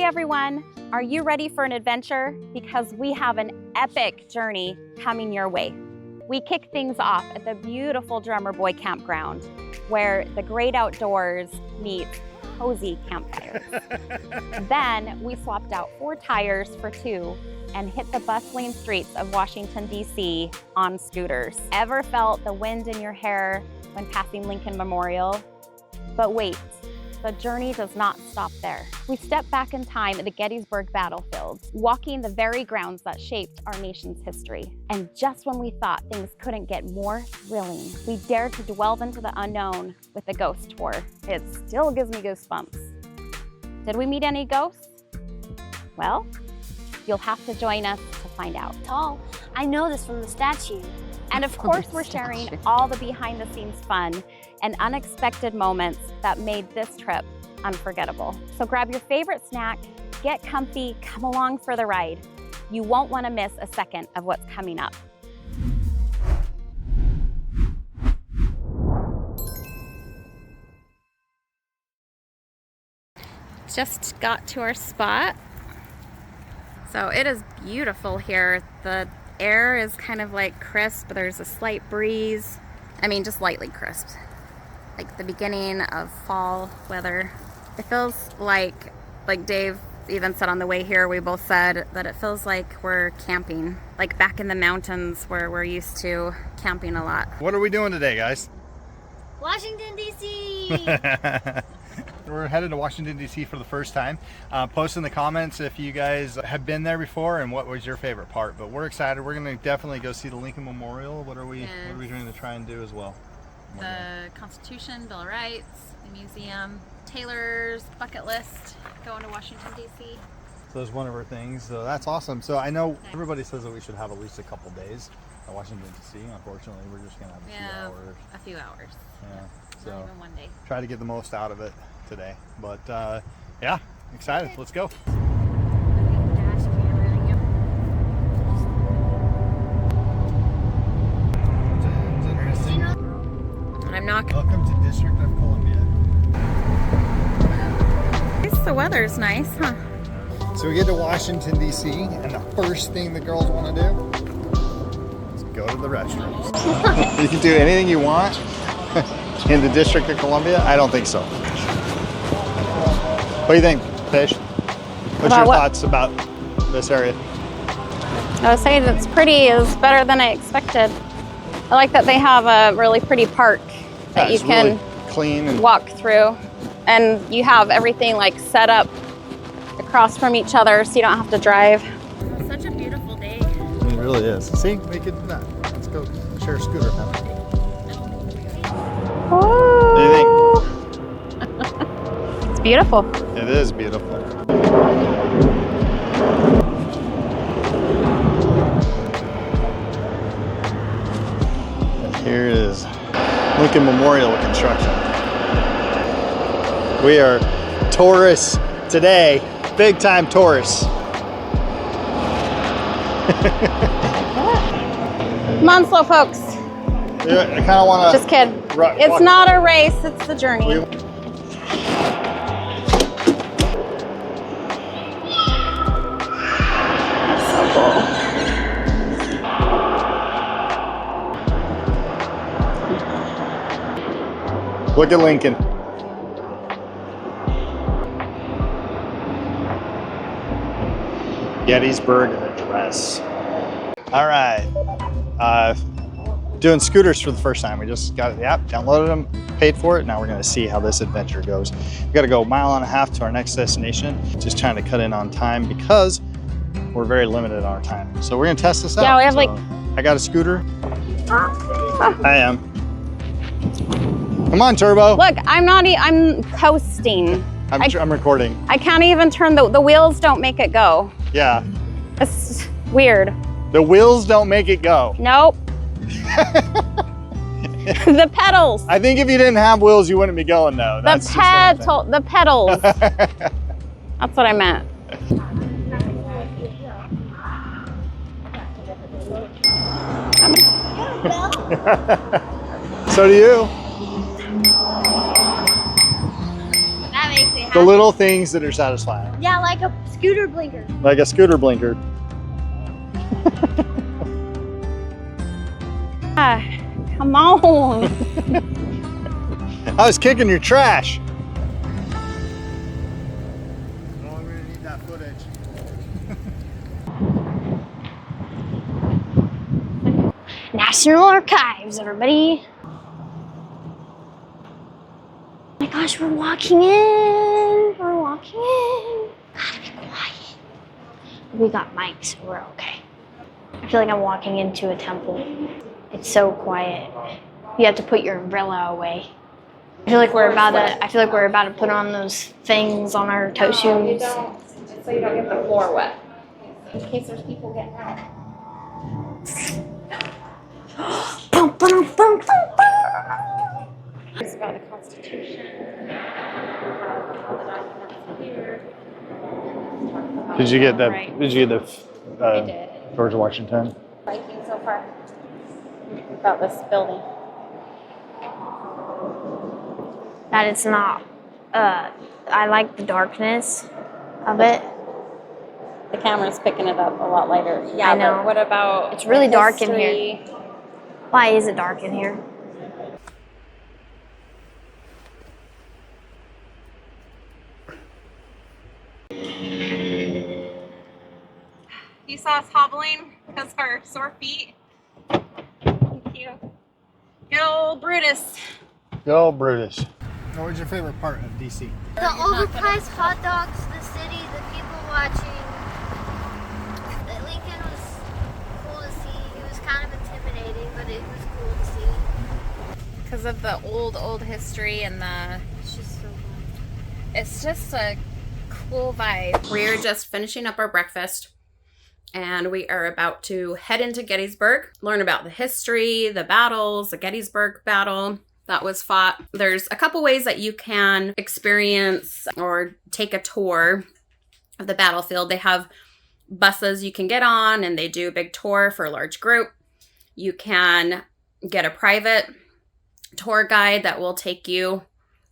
everyone, are you ready for an adventure? Because we have an epic journey coming your way. We kick things off at the beautiful Drummer Boy Campground, where the great outdoors meets cozy campfires. Then we swapped out 4 tires for 2 and hit the bustling streets of Washington, D.C. on scooters. Ever felt the wind in your hair when passing Lincoln Memorial? But wait, the journey does not stop there. We step back in time at the Gettysburg Battlefield, walking the very grounds that shaped our nation's history. And just when we thought things couldn't get more thrilling, we dared to delve into the unknown with the ghost tour. It still gives me goosebumps. Did we meet any ghosts? Well, you'll have to join us to find out. Tall, I know this from the statue. And of course, we're sharing all the behind-the-scenes fun and unexpected moments that made this trip unforgettable. So grab your favorite snack, get comfy, come along for the ride. You won't want to miss a second of what's coming up. Just got to our spot. So it is beautiful here. The air is kind of like crisp. There's a slight breeze. I mean, just lightly crisp. Like the beginning of fall weather. It feels like Dave even said on the way here, we both said that it feels like we're camping. Like back in the mountains where we're used to camping a lot. What are we doing today, guys? Washington, D.C. We're headed to Washington, D.C. for the first time. Post in the comments if you guys have been there before and what was your favorite part. But we're excited. We're going to definitely go see the Lincoln Memorial. What are we going to try and do as well? The Constitution, Bill of Rights, the museum, Taylor's bucket list, going to Washington, D.C. So that's one of our things. So that's awesome. So I know everybody says that we should have at least a couple days at Washington, D.C. Unfortunately, we're just going to have a few hours. Yeah. So not even one day. Try to get the most out of it today. But yeah, excited. Let's go. I'm not. Welcome to District of Columbia. The weather's nice, huh? So we get to Washington, D.C. and the first thing the girls want to do is go to the restrooms. You can do anything you want in the District of Columbia? I don't think so. What do you think, Fish? What's your thoughts about this area? I would say that's pretty is better than I expected. I like that they have a really pretty park that you can really clean and walk through, and you have everything like set up across from each other so you don't have to drive. It's such a beautiful day. It really is. See, we could let's go share a scooter now. What do you think? It's beautiful. It is beautiful. Here is Lincoln Memorial construction. We are tourists today, big time tourists. Come on, slow folks. Yeah, I kind of want to. Just kidding. It's not a race, it's the journey. Look at Lincoln. Gettysburg Address. All right. Doing scooters for the first time. We just got the app, downloaded them, paid for it. Now we're going to see how this adventure goes. We got to go 1.5 miles to our next destination. Just trying to cut in on time because we're very limited on our time. So we're going to test this out. Yeah, we have I got a scooter. I am. Come on, Turbo. Look, I'm coasting. I'm recording. I can't even turn the wheels don't make it go. Yeah. It's weird. The wheels don't make it go. Nope. The pedals. I think if you didn't have wheels, you wouldn't be going though. The pedals. That's what I meant. So do you. That makes me happy. The little things that are satisfying. Yeah, like a scooter blinker. Like a scooter blinker. Come on. I was kicking your trash. Oh, we're gonna need that footage. National Archives, everybody. Oh my gosh, we're walking in. We're walking in. Gotta be quiet. We got mics, so we're okay. I feel like I'm walking into a temple. It's so quiet. You have to put your umbrella away. I feel like we're about to put on those things on our toe shoes. So you don't get the floor wet. In case there's people getting out. It's about the Constitution. All the documents here. Did you get that? Right. Did you get the I did. George Washington? Biking so far about this building. That it's not, I like the darkness of it. The camera's picking it up a lot lighter. Yeah, I know. But what about? It's really the dark in history? here. Why is it dark in here? You saw us hobbling because of our sore feet. Thank you. Good old Brutus. Good old Brutus. What was your favorite part of DC? The overpriced hot dogs, the city, the people watching. Lincoln was cool to see. It was kind of intimidating, but it was cool to see. Because of the old history and the. It's just so fun. It's just a cool vibe. We're just finishing up our breakfast. And we are about to head into Gettysburg, learn about the history, the battles, the Gettysburg battle that was fought. There's a couple ways that you can experience or take a tour of the battlefield. They have buses you can get on and they do a big tour for a large group. You can get a private tour guide that will take you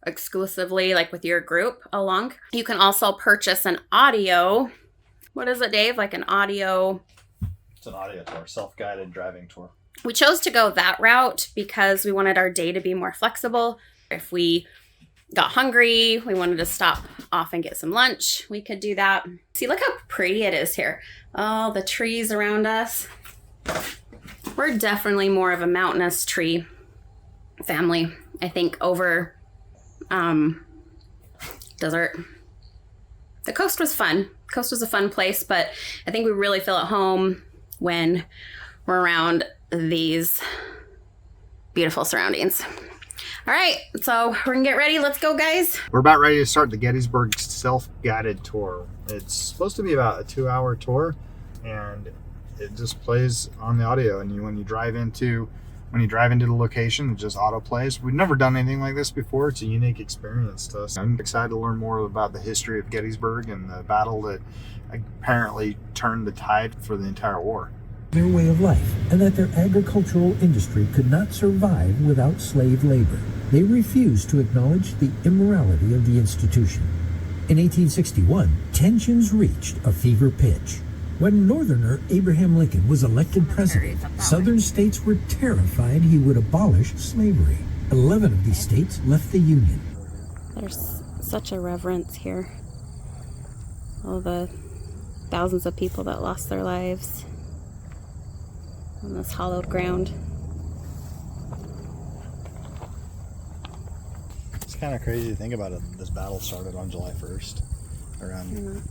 exclusively, like with your group, along. You can also purchase an audio. What is it, Dave? Like an audio? It's an audio tour, self-guided driving tour. We chose to go that route because we wanted our day to be more flexible. If we got hungry, we wanted to stop off and get some lunch, we could do that. See, look how pretty it is here. Oh, the trees around us. We're definitely more of a mountainous tree family, I think, over desert. The coast was fun. Coast was a fun place, but I think we really feel at home when we're around these beautiful surroundings. All right, so we're gonna get ready. Let's go, guys. We're about ready to start the Gettysburg self-guided tour. It's supposed to be about a 2-hour tour, and it just plays on the audio. And when you drive into the location, it just auto plays. We've never done anything like this before. It's a unique experience to us. I'm excited to learn more about the history of Gettysburg and the battle that apparently turned the tide for the entire war. Their way of life, and that their agricultural industry could not survive without slave labor. They refused to acknowledge the immorality of the institution. In 1861, tensions reached a fever pitch. When Northerner Abraham Lincoln was elected president, Southern states were terrified he would abolish slavery. 11 of these states left the Union. There's such a reverence here. All the thousands of people that lost their lives on this hallowed ground. It's kind of crazy to think about it. This battle started on July 1st, around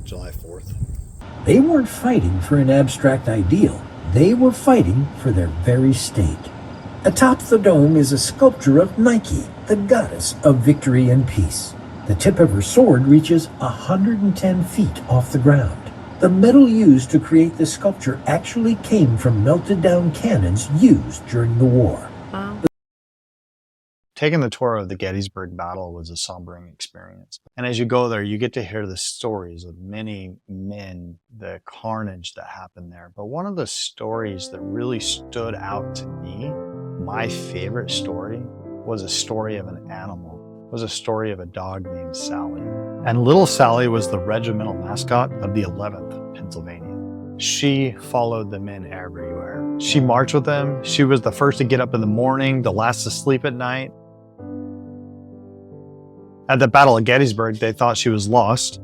July 4th. They weren't fighting for an abstract ideal. They were fighting for their very state. Atop the dome is a sculpture of Nike, the goddess of victory and peace. The tip of her sword reaches 110 feet off the ground. The metal used to create the sculpture actually came from melted down cannons used during the war. Wow. Taking the tour of the Gettysburg battle was a sombering experience. And as you go there, you get to hear the stories of many men, the carnage that happened there. But one of the stories that really stood out to me, my favorite story, was a story of an animal was a story of a dog named Sally. And little Sally was the regimental mascot of the 11th Pennsylvania. She followed the men everywhere. She marched with them. She was the first to get up in the morning, the last to sleep at night. At the Battle of Gettysburg, they thought she was lost.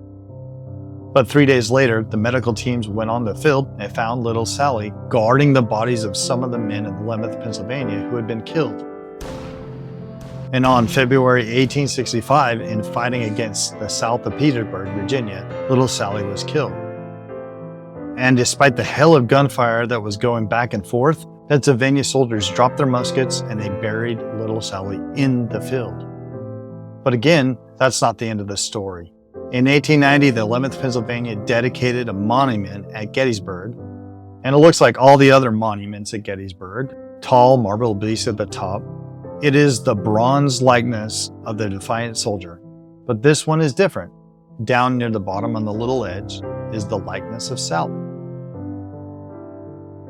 But 3 days later, the medical teams went on the field and found little Sally guarding the bodies of some of the men in the 11th Pennsylvania who had been killed. And on February 1865, in fighting against the South of Petersburg, Virginia, little Sally was killed. And despite the hail of gunfire that was going back and forth, Pennsylvania soldiers dropped their muskets and they buried little Sally in the field. But again, that's not the end of the story. In 1890, the 11th Pennsylvania dedicated a monument at Gettysburg, and it looks like all the other monuments at Gettysburg, tall marble beast at the top. It is the bronze likeness of the defiant soldier, but this one is different. Down near the bottom on the little edge is the likeness of Sally.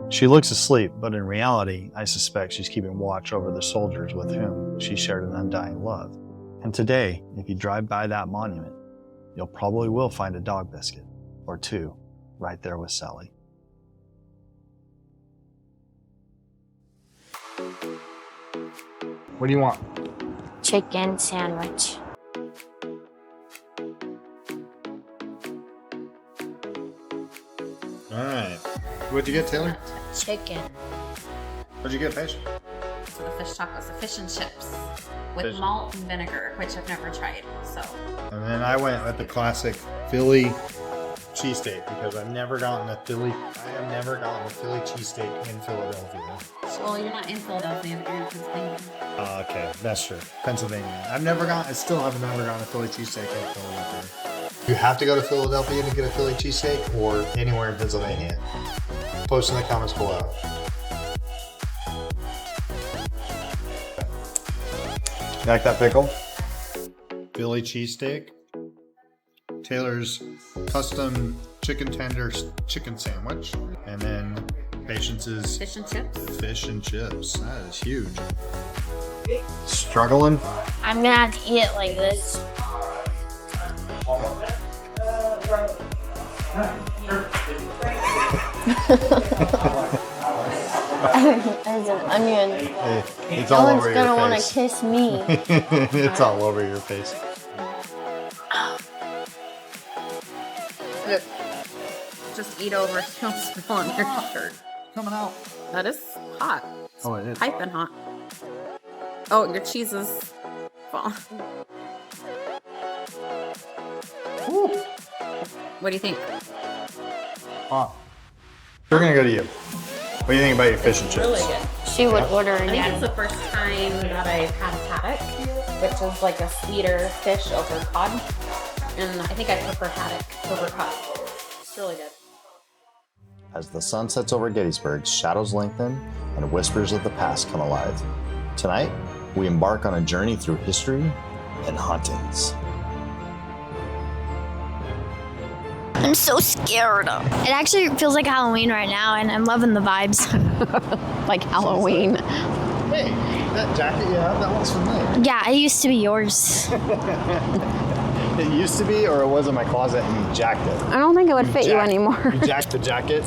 She looks asleep, but in reality, I suspect she's keeping watch over the soldiers with whom she shared an undying love. And today, if you drive by that monument, you'll probably will find a dog biscuit or two right there with Sally. What do you want? Chicken sandwich. All right. What'd you get, Taylor? Chicken. What'd you get, Paige? So the fish tacos, the fish and chips with Fish. malt and vinegar, which I've never tried. So And then I went with the classic Philly cheesesteak because I've never gotten a Philly cheesesteak in Philadelphia. well, you're not in Philadelphia, but you're in Pennsylvania. Okay, that's true. Pennsylvania. I still have never gotten a Philly cheesesteak in Philadelphia. You have to go to Philadelphia to get a Philly cheesesteak or anywhere in Pennsylvania. Post in the comments below. You like that pickle? Philly cheesesteak. Taylor's custom chicken tenders chicken sandwich. And then Patience's Fish and chips. fish and chips. That is huge. Struggling? I'm gonna have to eat it like this. As an onion. It's No all one's over your gonna want to face. kiss me. It's all over your face. Just eat over, don't spill on your shirt. Coming out. That is hot. Oh, it is. Piping hot. Oh, your cheese is falling. What do you think? Hot. We're gonna go to you. What do you think about your fish and chips? Really good. She would order I think it's again. the first time that I've had haddock, which is like a sweeter fish over cod. And I think I prefer haddock over cod. It's really good. As the sun sets over Gettysburg, shadows lengthen and whispers of the past come alive. Tonight, we embark on a journey through history and hauntings. I'm so scared. It actually feels like Halloween right now, and I'm loving the vibes. Like Halloween. Hey, that jacket you have, that one's familiar. Yeah, it used to be yours. It used to be, or it was in my closet and you jacked it. I don't think it would fit you jacked- anymore. You jacked the jacket?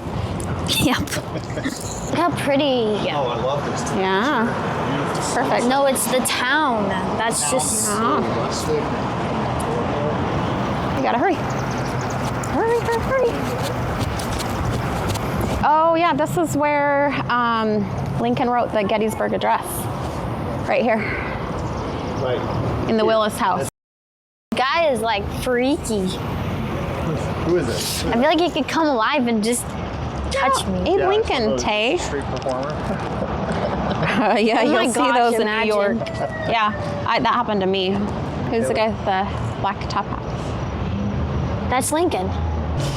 Yep. Look how pretty. Oh, I love this. Yeah. Beautiful. Perfect. No, it's the town. That's just. Rustic. You gotta hurry. Hurry, hurry, hurry. Oh yeah, this is where Lincoln wrote the Gettysburg Address. Right here, Right. in the Willis house. Guy is like freaky. Who is it? I feel like he could come alive and just touch me. Abe Lincoln, Tay. Street performer. Yeah, Oh my you'll see gosh, those in imagine. New York. Yeah, that happened to me. Who's the guy with the black top hat? That's Lincoln.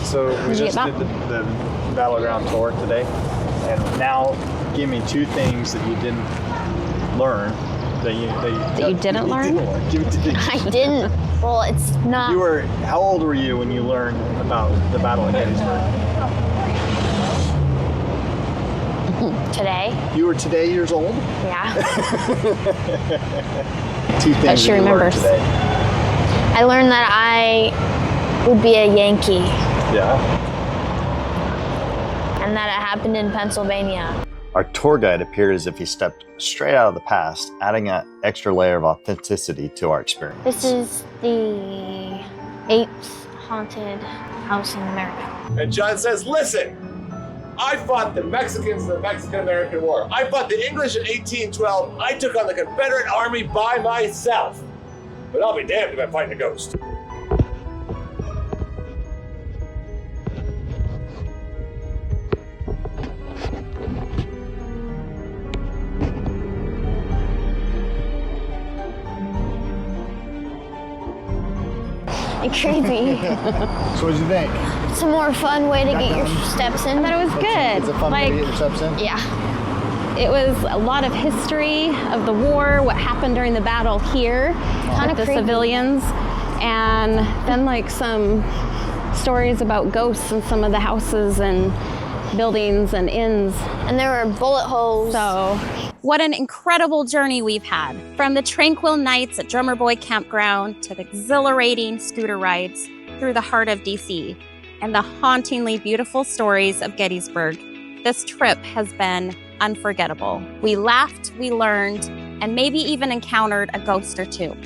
So we Did you just get did the battleground tour today, and now give me two things that you didn't learn that you didn't learn? Give me two things. I didn't. Well, it's not. You were how old were you when you learned about the Battle of Gettysburg? Today. You were today years old? Yeah. Two things But she that you learned remembers. today. I learned that I would be a Yankee Yeah. and that it happened in Pennsylvania. Our tour guide appeared as if he stepped straight out of the past, adding an extra layer of authenticity to our experience. This is the 8th haunted house in America. And John says, listen, I fought the Mexicans in the Mexican-American War. I fought the English in 1812. I took on the Confederate Army by myself. But I'll be damned if I'm fighting a ghost. It's creepy. So what did you think? It's a more fun way to get your steps in. I thought it was good. It's a fun way to get your steps in? Yeah. It was a lot of history of the war, what happened during the battle here, Kinda with the creepy. civilians, and then like some stories about ghosts in some of the houses and buildings and inns. And there were bullet holes. So, what an incredible journey we've had. From the tranquil nights at Drummer Boy Campground to the exhilarating scooter rides through the heart of DC and the hauntingly beautiful stories of Gettysburg, this trip has been unforgettable. We laughed, we learned, and maybe even encountered a ghost or two.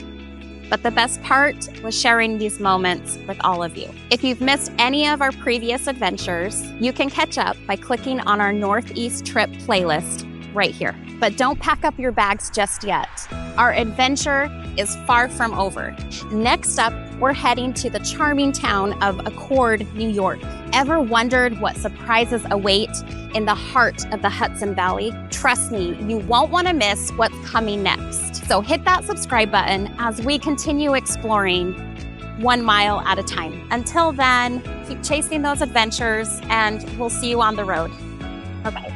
But the best part was sharing these moments with all of you. If you've missed any of our previous adventures, you can catch up by clicking on our Northeast Trip playlist right here. But don't pack up your bags just yet. Our adventure is far from over. Next up, we're heading to the charming town of Accord, New York. Ever wondered what surprises await in the heart of the Hudson Valley? Trust me, you won't want to miss what's coming next. So hit that subscribe button as we continue exploring 1 mile at a time. Until then, keep chasing those adventures and we'll see you on the road. Bye-bye.